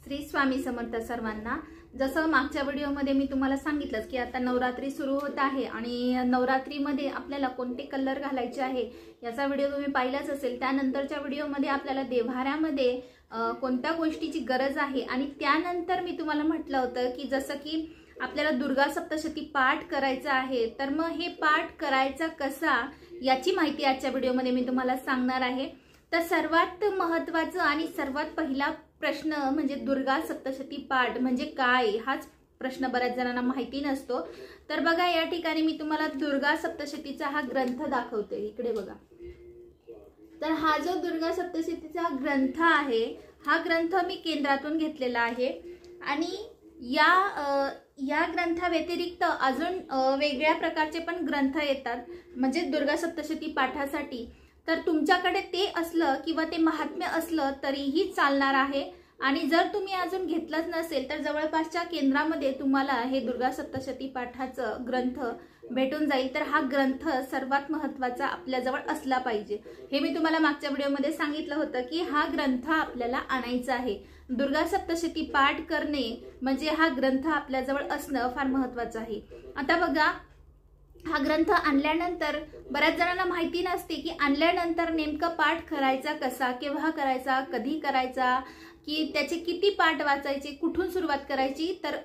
श्री स्वामी समर्थ सर्वांना। जसं मागच्या व्हिडिओमध्ये मी तुम्हाला सांगितलंच की आता नवरात्री सुरू होत आहे आणि नवरात्रीमध्ये आपल्याला कोणते कलर घालायचे आहे याचा व्हिडिओ तुम्ही पाहिलाच असेल। त्यानंतरच्या व्हिडिओमध्ये आपल्याला देव्हाऱ्यामध्ये कोणत्या गोष्टीची गरज आहे आणि त्यानंतर मी तुम्हाला म्हटलं होतं की जसं की आपल्याला दुर्गा सप्तशती पाठ करायचा आहे, तर मग हे पाठ करायचा कसा याची माहिती आजच्या व्हिडिओमध्ये मी तुम्हाला सांगणार आहे। तर सर्वात महत्त्वाचं आणि सर्वात पहिला प्रश्न म्हणजे दुर्गा सप्तशती पाठ म्हणजे काय, हाच प्रश्न बऱ्याच जणांना माहिती नसतो। तर बघा या ठिकाणी मी तुम्हाला दुर्गा सप्तशतीचा हा ग्रंथ दाखवते, इकडे बघा। तर हा जो दुर्गा सप्तशतीचा ग्रंथ आहे हा ग्रंथ मी केंद्रातून घेतलेला आहे आणि या ग्रंथाव्यतिरिक्त अजून वेगळ्या प्रकारचे पण ग्रंथ येतात म्हणजे दुर्गा सप्तशती पाठासाठी। तर तुमच्याकडे ते असलं किंवा ते महात्म्य असलं तरीही चालणार आहे आणि जर तुम्ही अजून घेतलंच नसेल तर जवळपासच्या केंद्रामध्ये तुम्हाला हे दुर्गा सप्तशती पाठाचं ग्रंथ भेटून जाईल। तर हा ग्रंथ सर्वात महत्त्वाचा आपल्याजवळ असला पाहिजे, हे मी तुम्हाला मागच्या व्हिडिओमध्ये सांगितलं होतं की हा ग्रंथ आपल्याला आणायचा आहे। दुर्गा सप्तशती पाठ करणे म्हणजे हा ग्रंथ आपल्याजवळ असणं फार महत्त्वाचं आहे। आता बघा हा ग्रंथ आणल्यानंतर बऱ्याच जणांना माहिती नसते की आणल्यानंतर नेमका पाठ करायचा कसा, केव्हा करायचा, कधी करायचा, की त्याचे किती पाठ वाचायचे, कुठून सुरुवात करायची। तर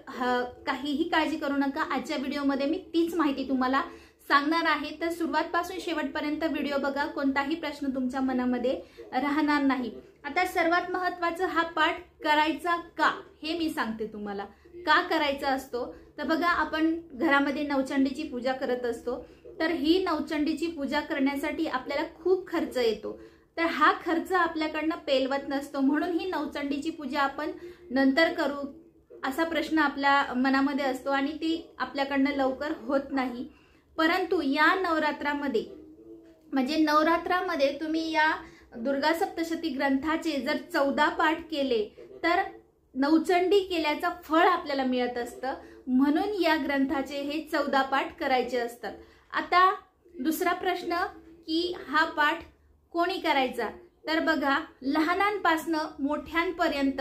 काहीही काळजी करू नका, आजच्या व्हिडिओमध्ये मी तीच माहिती तुम्हाला सांगणार आहे। तर सुरुवातपासून शेवटपर्यंत व्हिडिओ बघा, कोणताही प्रश्न तुमच्या मनामध्ये राहणार नाही। आता सर्वात महत्त्वाचं हा पाठ करायचा का हे मी सांगते तुम्हाला, का करायचा असतो। तर बघा आपण घरामध्ये नवचंडीची पूजा करत असतो, तर ही नवचंडीची पूजा करण्यासाठी आपल्याला खूप खर्च येतो। तर हा खर्च आपल्याकडनं पेलवत नसतो, म्हणून ही नवचंडीची पूजा आपण नंतर करू असा प्रश्न आपल्या मनामध्ये असतो आणि ती आपल्याकडनं लवकर होत नाही। परंतु या नवरात्रामध्ये म्हणजे नवरात्रामध्ये तुम्ही या दुर्गा सप्तशती ग्रंथाचे जर 14 पाठ केले तर नवचंडी केल्याचं फळ आपल्याला मिळत असतं, म्हणून या ग्रंथाचे हे 14 पाठ करायचे असतात। आता दुसरा प्रश्न की हा पाठ कोणी करायचा, तर बघा लहानांपासनं मोठ्यांपर्यंत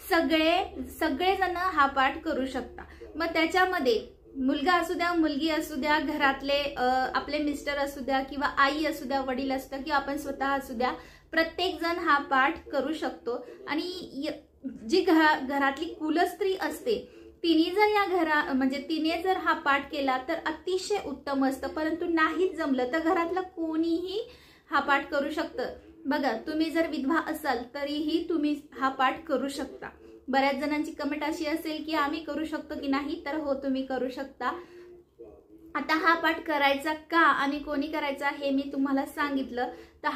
सगळेजण हा पाठ करू शकता। मग त्याच्यामध्ये मुलगा असू द्या, मुलगी असू द्या, घरातले आपले मिस्टर असू द्या किंवा आई असू द्या, वडील असू द्या किंवा आपण स्वतः असू द्या, प्रत्येक जण हा पाठ करू शकतो। आणि जी घरातली कुलस्त्री असते तिने जर हा पाठ केला तर अतिशय उत्तम असतं, परंतु नाहीच जमलं तर घरातलं कोणीही हा पाठ करू शकतं। बघा तुम्ही जर विधवा असाल तरीही तुम्ही हा पाठ करू शकता। बऱ्याच जणांची कमेंट अशी असेल की आम्ही करू शकतो की नाही, तर हो तुम्ही करू शकता। आता हा पाठ करायचा का आणि कोणी करायचा हे मी तुम्हाला सांगितलं, तर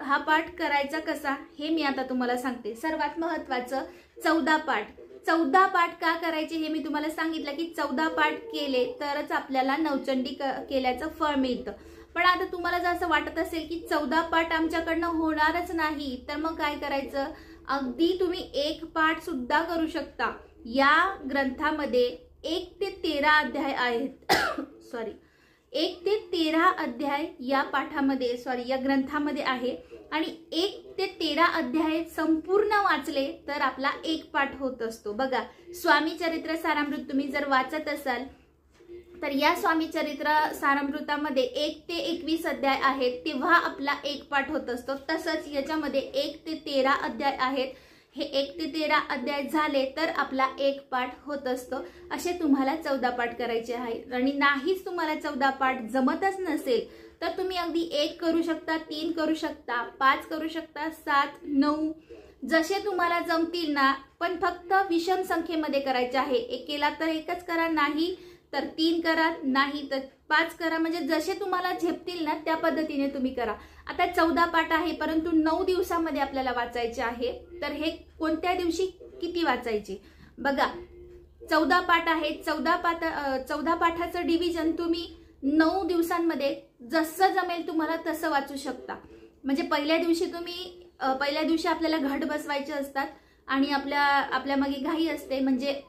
हा पाठ करायचा कसा हे मी आता तुम्हाला सांगते। सर्वात महत्त्वाचं 14 पाठ का करायचे हे मी तुम्हाला सांगितलं की 14 पाठ केले तरच आपल्याला नवचंडी केल्याचं फळ मिळतं। पण आता तुम्हाला जर असं वाटत असेल की 14 पाठ आमच्याकडनं होणारच नाही, तर मग काय करायचं, अगदी तुम्ही 1 पाठ सुद्धा करू शकता। या ग्रंथामध्ये 1 ते 13 अध्याय आहेत सॉरी 1 ते 13 अध्याय या ग्रंथामध्ये आहे आणि 1 ते 13 अध्याय संपूर्ण वाचले तर आपला 1 पाठ होत असतो। बघा स्वामी चरित्र सारामृत तुम्ही जर वाचत असाल तर या स्वामी चरित्र सारामृतामध्ये 1 ते 21 अध्याय आहेत, तेव्हा आपला 1 पाठ होत असतो। तसंच याच्यामध्ये 1 ते 13 अध्याय आहेत, हे 1 ते 13 अध्याय झाले तर आपला 1 पाठ होत असतो। असे तुम्हाला 14 पाठ करायचे आहेत आणि नाहीच तुम्हाला 14 पाठ जमतच नसेल तर तुम्ही अगदी 1 करू शकता, 3 करू शकता, 5 करू शकता, 7, 9 जसे तुम्हाला जमतील ना, पण फक्त विषम संख्येमध्ये करायचे आहे। 1 केला तर 1च करा, नाही तर 3 करा, नाही तर 5 करा, म्हणजे जसे तुम्हाला झेपतील ना त्या पद्धतीने तुम्ही करा। आता 14 पाठ आहे परंतु 9 दिवसामध्ये आपल्याला वाचायचे आहे, तर हे कोणत्या दिवशी किती वाचायचे बघा। 14 पाठ आहे, 14 पाठाचं डिव्हिजन तुम्ही 9 दिवसांमध्ये जसं जमेल तुम्हाला तसं वाचू शकता। म्हणजे पहिल्या दिवशी आपल्याला घट बसवायचे असतात आणि आपल्या मागे घाई असते, म्हणजे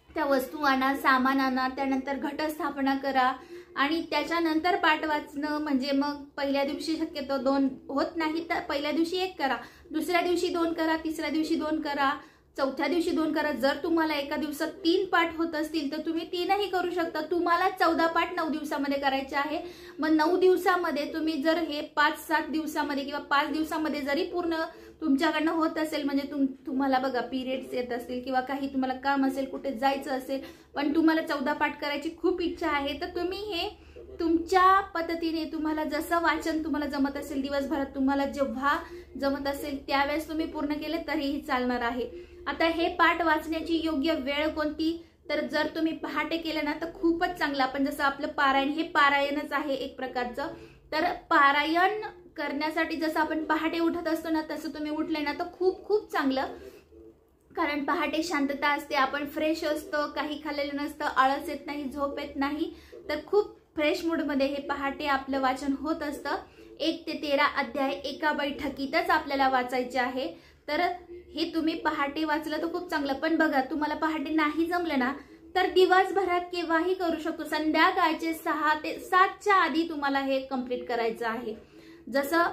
त्या वस्तू आणा, सामान आणा, त्यानंतर घटस्थापना करा आणि त्याच्यानंतर पाठ वाचणं। म्हणजे मग पहिल्या दिवशी शक्यतो 2 होत नाही तर पहिल्या दिवशी 1 करा, दुसऱ्या दिवशी 2 करा, तिसऱ्या दिवशी 2 करा, चौथ्या दिवशी 2 करा. जर तुम्हाला एका दिवसात 3 पाठ होत असतील तर तुम्ही 3ही करू शकता. तुम्हाला 14 पाठ 9 दिवसामध्ये करायचे आहे. मग 9 दिवसामध्ये तुम्ही जर हे 5-7 दिवसामध्ये किंवा 5 दिवसामध्ये जरी पूर्ण तुमच्याकडनं होत असेल, म्हणजे तुम्हाला बघा पिरियड्स येत असतील किंवा काही तुम्हाला काम असेल, कुठे जायचं असेल, पण तुम्हाला 14 पाठ करायची खूप इच्छा आहे, तर तुम्ही हे तुमच्या पद्धतीने तुम्हाला जसं वाचन तुम्हाला जमत असेल, दिवसभरात तुम्हाला जेव्हा जमत असेल त्यावेळेस तुम्ही पूर्ण केले तरीही चालणार आहे. आता हे पाठ वाचण्याची योग्य वेळ कोणती, तर जर तुम्ही पहाटे केलं ना तर खूपच चांगलं. आपण जसं आपलं पारायण हे पारायणच आहे एक प्रकारचं, तर पारायण करण्यासाठी जसं आपण पहाटे उठत असतो ना तसं तुम्ही उठले ना तर खूप खूप चांगलं. कारण पहाटे शांतता असते, आपण फ्रेश असतो, काही खाल्लेलं नसतं, आळस येत नाही, झोप येत नाही, तर खूप फ्रेश मूडमध्ये हे पहाटे आपलं वाचन होत असतं. 1 ते 13 अध्याय एका बैठकीतच आपल्याला वाचायचे आहे. तर हे तुम्ही पहाटे वाचलं तर खूप चांगलं. पण बघा तुम्हाला पहाटे नाही जमलं ना तर दिवसभरात केव्हाही करू शकतो. संध्याकाळचे 6 ते 7च्या आधी तुम्हाला हे कंप्लीट करायचं आहे. जसं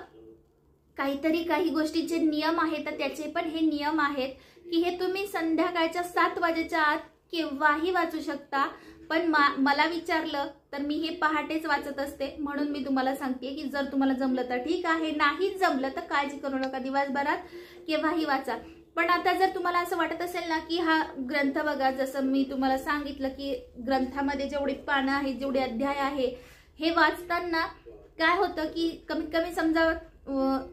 काही गोष्टीचे नियम आहेत तर त्याचे पण हे नियम आहेत की हे तुम्ही संध्याकाळच्या 7 वाजेच्या आत केव्हाही वाचू शकता. पण मला विचारलं तर मी हे पहाटेच वाचत असते, म्हणून मी तुम्हाला सांगते की जर तुम्हाला जमलं तर ठीक आहे, नाही जमलं तर काळजी करू नका, दिवसभरात केव्हाही वाचा. पण आता जर तुम्हाला असं वाटत असेल ना की हा ग्रंथ बघा, जसं मी तुम्हाला सांगितलं की ग्रंथामध्ये जेवढी पानं आहेत, जेवढे अध्याय आहे, हे वाचताना काय होतं की कमीत कमी समजा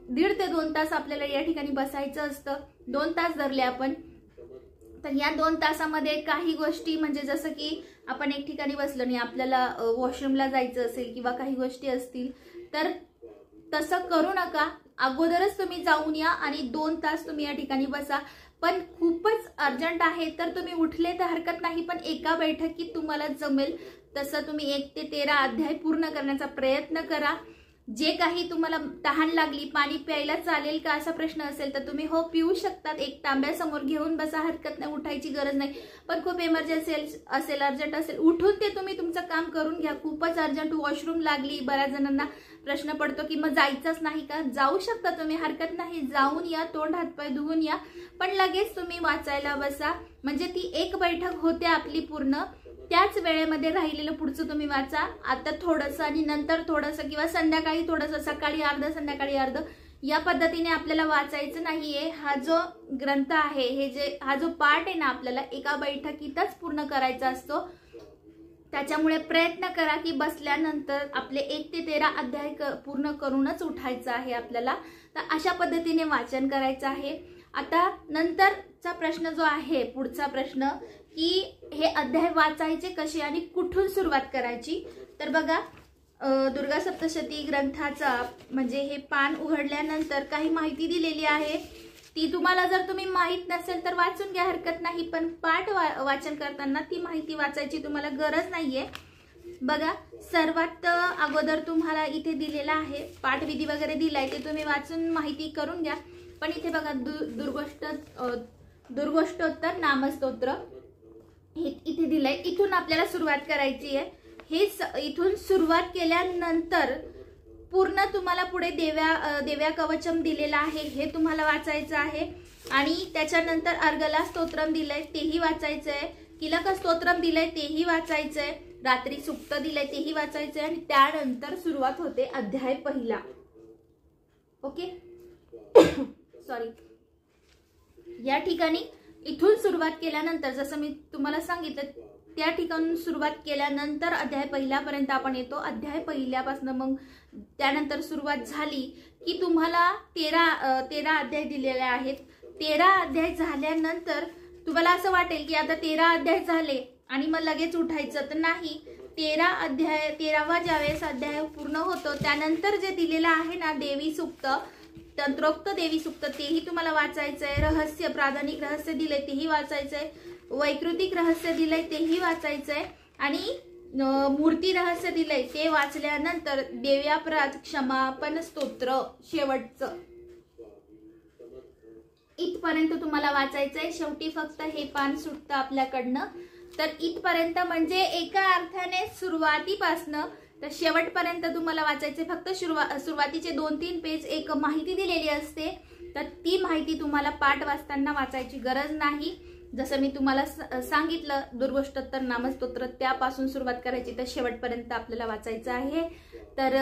1.5 ते 2 तास आपल्याला या ठिकाणी बसायचं असतं. 2 तास धरले आपण, तर या 2 तासामध्ये काही गोष्टी म्हणजे जसं की आपण एक ठिकाणी बसलो नाही, आपल्याला वॉशरूमला जायचं असेल किंवा काही गोष्टी असतील तर तसं करू नका. अगोदरच तुम्ही जाऊन या आणि 2 तास तुम्ही या ठिकाणी बसा. पण खूपच अर्जंट आहे तर तुम्ही उठले तर हरकत नाही, पण एका बैठकीत तुम्हाला जमेल तसं तुम्ही 1 ते 13 अध्याय पूर्ण करण्याचा प्रयत्न करा. जे काही तुम्हाला तहान लागली, पाणी प्यायला चालेल का असा प्रश्न असेल तर तुम्ही हो पिऊ शकतात. 1 तांब्या समोर घेऊन बसा, हरकत नाही, उठायची गरज नाही. पण खूप इमर्जन्सी असेल, अर्जंट असेल, उठून ते तुम्ही तुमचं काम करून घ्या. खूपच अर्जंट वॉशरूम लागली, बऱ्याच जणांना प्रश्न पडतो की मग जायचंच नाही का, जाऊ शकता तुम्ही, हरकत नाही, जाऊन या, तोंड हातपाय धुवून या, पण लगेच तुम्ही वाचायला बसा. म्हणजे ती एक बैठक होते आपली पूर्ण. त्याच वेळेमध्ये राहिलेलं पुढचं तुम्ही वाचा. आता थोडंसं आणि नंतर थोडंसं किंवा संध्याकाळी थोडंसं, सकाळी अर्ध संध्याकाळी अर्ध, या पद्धतीने आपल्याला वाचायचं नाहीये. हा जो ग्रंथ आहे, हा जो पाठ आहे ना आपल्याला एका बैठकीतच पूर्ण करायचा असतो. त्याच्यामुळे प्रयत्न करा की बसल्यानंतर आपले 1 ते 13 अध्याय पूर्ण करूनच उठायचं आहे आपल्याला. तर अशा पद्धतीने वाचन करायचं आहे. आता नंतरचा प्रश्न जो आहे, पुढचा प्रश्न की हे अध्याय वाचायचे कसे आणि कुठून सुरुवात करायची. तर बघा दुर्गा सप्तशती ग्रंथाचा म्हणजे हे पान उघडल्यानंतर काही माहिती दिलेली आहे. ती तुम्हाला जर तुम्ही माहित नसेल तर वाचून घ्या, हरकत नाही. पण पाठ वाचन करताना ती माहिती वाचायची तुम्हाला गरज नाहीये. बघा सर्वात अगोदर तुम्हाला इथे दिलेला आहे पाठविधी वगैरे दिलाय, ते तुम्ही वाचून माहिती करून घ्या. पण इथे बघा दुर्गोष्टोत्तर नामस्तोत्र हे इथे दिलंय. इथून आपल्याला सुरुवात करायची आहे. हे इथून सुरुवात केल्यानंतर पूर्ण तुम्हाला पुढे देव्या कवचम दिलेला आहे, हे तुम्हाला वाचायचं आहे. आणि त्याच्यानंतर अर्गला स्तोत्रम दिलंय, तेही वाचायचंय. किलक स्तोत्रम दिलंय, तेही वाचायचंय. रात्री सुक्त दिलंय, तेही वाचायचंय. आणि त्यानंतर सुरुवात होते अध्याय पहिला. ओके सॉरी, या ठिकाणी इथून सुरुवात केल्यानंतर जसं मी तुम्हाला सांगितलं त्या ठिकाणून सुरुवात केल्यानंतर अध्याय पहिल्यापर्यंत आपण येतो. अध्याय पहिल्यापासून मग त्यानंतर सुरुवात झाली की तुम्हाला 13 अध्याय दिलेले आहेत. 13 अध्याय झाल्यानंतर तुम्हाला असं वाटेल की आता 13 अध्याय झाले आणि मग लगेच उठायचं, तर नाही. 13वा ज्यावेळेस अध्याय पूर्ण होतो त्यानंतर जे दिलेलं आहे ना देवी सुक्त, तंत्रोक्त देवी सुक्त, तेही तुम्हाला वाचायचंय. रहस्य, प्राधानिक रहस्य दिले तेही वाचायचंय. वैकृतिक रहस्य दिलंय तेही वाचायचंय. आणि मूर्ती रहस्य दिलंय ते वाचल्यानंतर देव्यापराध क्षमापन स्तोत्र शेवटचं इथपर्यंत तुम्हाला वाचायचंय. शेवटी फक्त हे पान सुटतं आपल्याकडनं. तर इथपर्यंत म्हणजे एका अर्थाने सुरुवातीपासनं तर शेवटपर्यंत तुम्हाला वाचायचे. फक्त सुरुवातीचे 2-3 पेज एक माहिती दिलेली असते तर ती माहिती तुम्हाला पाठ वाचताना वाचायची गरज नाही। जसं मी तुम्हाला सांगितलं दुर्गोष्टोत्तर नामस्तोत्र त्यापासून सुरुवात करायची तर शेवटपर्यंत आपल्याला वाचायचं आहे। तर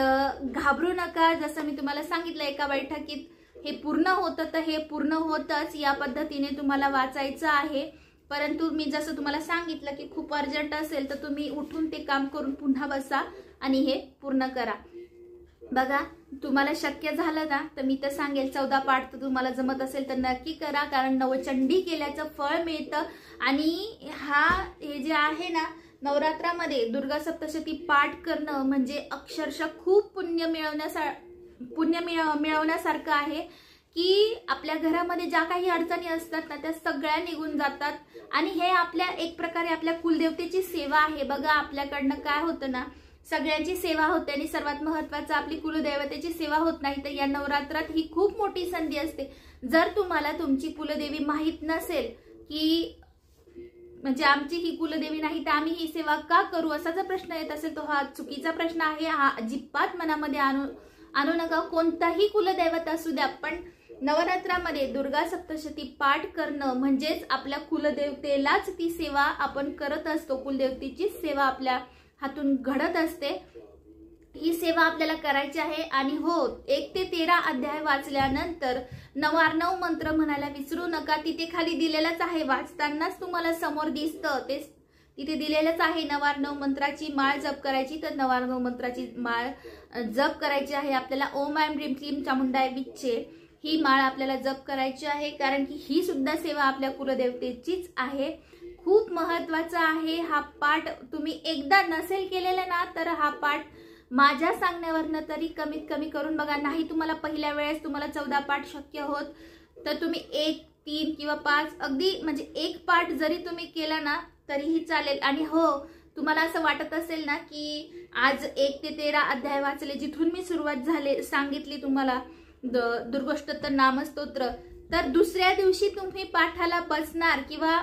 घाबरू नका, जसं मी तुम्हाला सांगितलं एका बैठकीत हे पूर्ण होतं तर हे पूर्ण होतच, या पद्धतीने तुम्हाला वाचायचं आहे। परंतु मी जसं तुम्हाला सांगितलं की खूप अर्जंट असेल तर तुम्ही उठून ते काम करून पुन्हा बसा आणि हे पूर्ण करा। बघा तुम्हाला शक्य झालं ना तर मी तर सांगेल 14 पाठ तर तुम्हाला जमत असेल तर नक्की करा, कारण नवचंडी केल्याचं फळ मिळतं। आणि हे जे आहे ना नवरात्रामध्ये दुर्गा सप्तशती पाठ करणं म्हणजे अक्षरशः खूप पुण्य मिळवण्यासारखं आहे की आपल्या घरामध्ये ज्या काही अडचणी असतात ना त्या सगळ्या निघून जातात। आणि हे आपल्या एक प्रकारे आपल्या कुलदेवतेची सेवा आहे। बघा आपल्याकडनं काय होतं ना, सगळ्यांची सेवा होते आणि सर्वात महत्त्वाचं आपली कुलदेवतेची सेवा होत नाही। तर या नवरात्रात ही खूप मोठी संधी असते। जर तुम्हाला तुमची कुलदेवी माहीत नसेल की म्हणजे आमची ही कुलदेवी नाही तर आम्ही ही सेवा का करू असा जर प्रश्न येत असेल तर हा चुकीचा प्रश्न आहे। हा अजिबात मनामध्ये आणू नका। कोणताही कुलदैवत असू द्या, पण नवरात्रामध्ये दुर्गा सप्तशती पाठ करणं म्हणजेच आपल्या कुलदेवतेलाच ती सेवा आपण करत असतो। कुलदेवतेची सेवा आपल्या हातून घडत असते, ही सेवा आपल्याला करायची आहे। आणि हो 1 ते 13 अध्याय वाचल्यानंतर 9 मंत्र म्हणायला विसरू नका। तिथे खाली दिलेलंच आहे, वाचतानाच तुम्हाला समोर दिसतं ते तिथे दिलेलंच आहे। 9 मंत्राची माळ जप करायची, तर 9 मंत्राची माळ जप करायची आहे आपल्याला। ओम ऐं ह्रीं क्लीं चामुंडाय विच्चे ही माळ आपल्याला जप करायची आहे, कारण की ही सुद्धा सेवा आपल्या कुलदेवतेचीच आहे। खूप महत्त्वाचा आहे हा पाठ। तुम्ही एकदा नसेल केलेला ना तर हा पाठ माझ्या सांगण्यावरनं तरी कमीत कमी करून बघा। नाही तुम्हाला पहिल्या वेळेस तुम्हाला 14 पाठ शक्य होत तर तुम्ही 1, 3 किंवा 5 अगदी म्हणजे 1 पाठ जरी तुम्ही केला ना तरीही चालेल। आणि हो तुम्हाला असं वाटत असेल ना की आज 1 ते 13 अध्याय वाचले, जिथून मी सुरुवात सांगितली तुम्हाला दुर्गोष्टोत्तर नामस्तोत्र, तर दुसऱ्या दिवशी तुम्ही पाठाला बसणार किंवा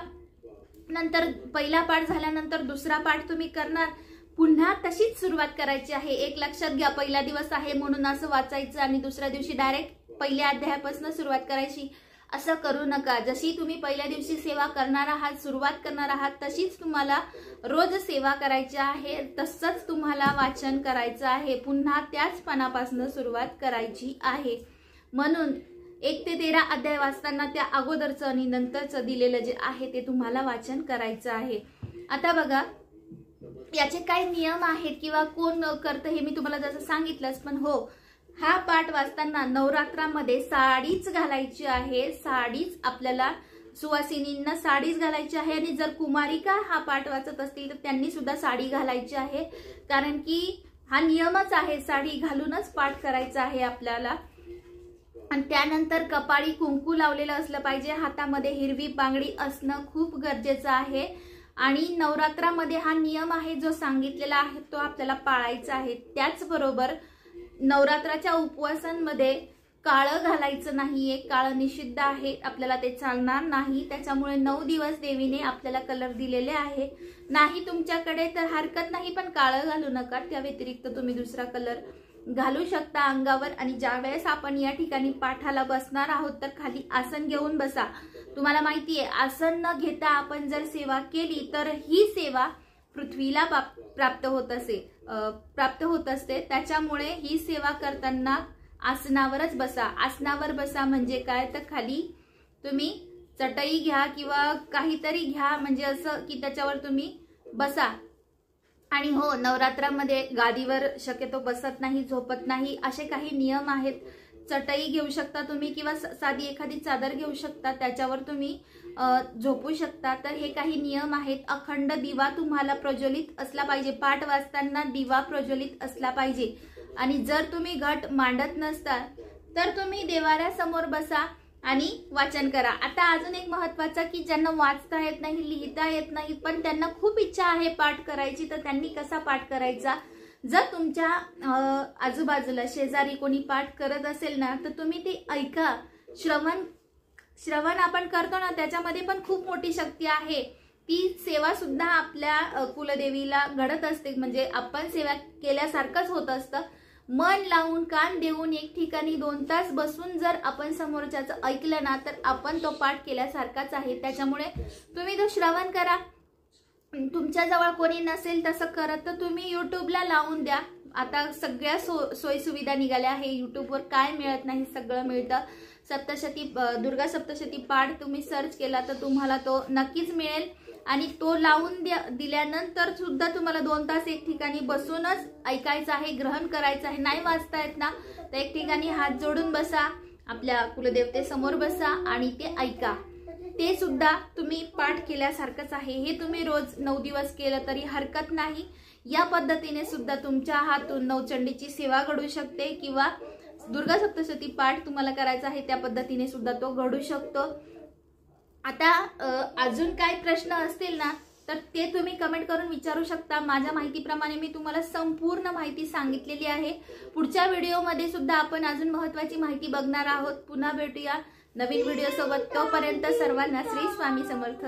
नंतर पहिला पाठ झाल्यानंतर दुसरा पाठ तुम्ही करणार, पुन्हा तशीच सुरुवात करायची आहे। एक लक्षात घ्या, पहिला दिवस आहे म्हणून असं वाचायचं आणि दुसऱ्या दिवशी डायरेक्ट पहिल्या अध्यायापासून सुरुवात करायची, असं करू नका। जशी तुम्ही पहिल्या दिवशी सेवा करणार आहात, सुरुवात करणार आहात, तशीच तुम्हाला रोज सेवा करायची आहे, तसंच तुम्हाला वाचन करायचं आहे, पुन्हा त्याच पानापासून सुरुवात करायची आहे। म्हणून 1 ते 13 अध्याय वाचताना त्या अगोदरचं आणि नंतरचं दिलेलं जे आहे ते तुम्हाला वाचन करायचं आहे। आता बघा याचे काय नियम आहेत किंवा कोण करतं हे मी तुम्हाला जसं सांगितलंच, पण हो हा पाठ वाचताना नवरात्रामध्ये साडीच घालायची आहे। साडीच आपल्याला सुवासिनींना साडीच घालायची आहे। आणि जर कुमारिका हा पाठ वाचत असतील तर त्यांनी सुद्धा साडी घालायची आहे, कारण की हा नियमच आहे, साडी घालूनच पाठ करायचा आहे आपल्याला। आणि त्यानंतर कपाळी कुंकू लावलेलं असलं पाहिजे, हातामध्ये हिरवी बांगडी असणं खूप गरजेचं आहे। आणि नवरात्रामध्ये हा नियम आहे जो सांगितलेला आहे तो आपल्याला पाळायचा आहे। त्याचबरोबर नवरात्राच्या उपवासांमध्ये काळं घालायचं नाहीये, काळं निषिद्ध आहे, आपल्याला ते चालणार नाही। त्याच्यामुळे 9 दिवस देवीने आपल्याला कलर दिलेले आहे। नाही तुमच्याकडे तर हरकत नाही, पण काळं घालू नका, त्या व्यतिरिक्त तुम्ही दुसरा कलर घालू शकता अंगावर। आणि ज्या वेळेस आपण या ठिकाणी पाठाला बसणार आहोत तर खाली आसन घेऊन बसा। तुम्हाला माहिती आहे आसन न घेता आपण जर सेवा केली तर ही सेवा पृथ्वीला प्राप्त होत असते। त्याच्यामुळे ही सेवा करताना आसनावरच बसा। आसनावर बसा म्हणजे काय तर खाली तुम्ही चटई घ्या किंवा काहीतरी घ्या, म्हणजे असं की त्याच्यावर तुम्ही बसा। आणि हो नवरात्रामध्ये गादीवर शक्यतो बसत नाही, झोपत नाही, असे काही नियम आहेत। चटई घेऊ शकता तुम्ही किंवा साधी एखादी चादर घेऊ शकता, त्याच्यावर तुम्ही झोपू शकता। तर हे काही नियम आहेत। अखंड दिवा तुम्हाला प्रज्वलित असला पाहिजे, पाठ वाचताना दिवा प्रज्वलित असला पाहिजे। आणि जर तुम्ही घट मांडत नसता तर तुम्ही देवाऱ्यासमोर बसा आणि वाचन करा। आता अजून एक महत्त्वाचं की ज्यांना वाचता येत नाही, लिहिता येत नाही, पण त्यांना खूप इच्छा आहे पाठ करायची, तर त्यांनी कसा पाठ करायचा? जर तुमच्या आजूबाजूला शेजारी कोणी पाठ करत असेल ना तर तुम्ही ते ऐका। श्रवण आपण करतो ना त्याच्यामध्ये पण खूप मोठी शक्ती आहे। ती सेवा सुद्धा आपल्या कुलदेवीला घडत असते, म्हणजे आपण सेवा केल्यासारखंच होत असतं। मन लावून कान देऊन एक ठिकाणी 2 तास बसून जर आपण समोरच्याचं ऐकलं ना तर आपण तो पाठ केल्यासारखाच आहे। त्याच्यामुळे तुम्ही तो श्रवण करा। तुमच्या जवळ कोणी नसेल तसं करत तर तुम्ही YouTubeला लावून द्या। आता सगळ्या सोयी सुविधा निघाल्या आहे। YouTubeवर काय मिळत नाही सगळं मिळतं। सप्तशती दुर्गा सप्तशती पाठ तुम्ही सर्च केला तर तुम्हाला तो नक्कीच मिळेल आणि तो लावून दिल्यानंतर सुद्धा तुम्हाला 2 तास एक ठिकाणी बसूनच ऐकायचं आहे, ग्रहण करायचं आहे। नाही वाचता येत ना तर एक ठिकाणी हात जोडून बसा, आपल्या कुलदेवतेसमोर बसा आणि ते ऐका। ते सुद्धा तुम्ही पाठ केल्यासारखंच आहे। हे तुम्ही रोज 9 दिवस केलं तरी हरकत नाही। या पद्धतीने सुद्धा तुमच्या हातून नवचंडीची सेवा घडू शकते किंवा दुर्गा सप्तशती पाठ तुम्हाला करायचा आहे त्या पद्धतीने सुद्धा तो घडू शकतो। आता अजून काय प्रश्न असतील ना तर ते तुम्ही कमेंट करून विचारू शकता। माझ्या माहितीप्रमाणे मी तुम्हाला संपूर्ण माहिती सांगितलेली आहे। पुढच्या व्हिडिओमध्ये सुद्धा आपण अजून महत्त्वाची माहिती बघणार आहोत। पुन्हा भेटूया नवीन व्हिडिओ सोबत। तोपर्यंत सर्वांना श्री स्वामी समर्थ।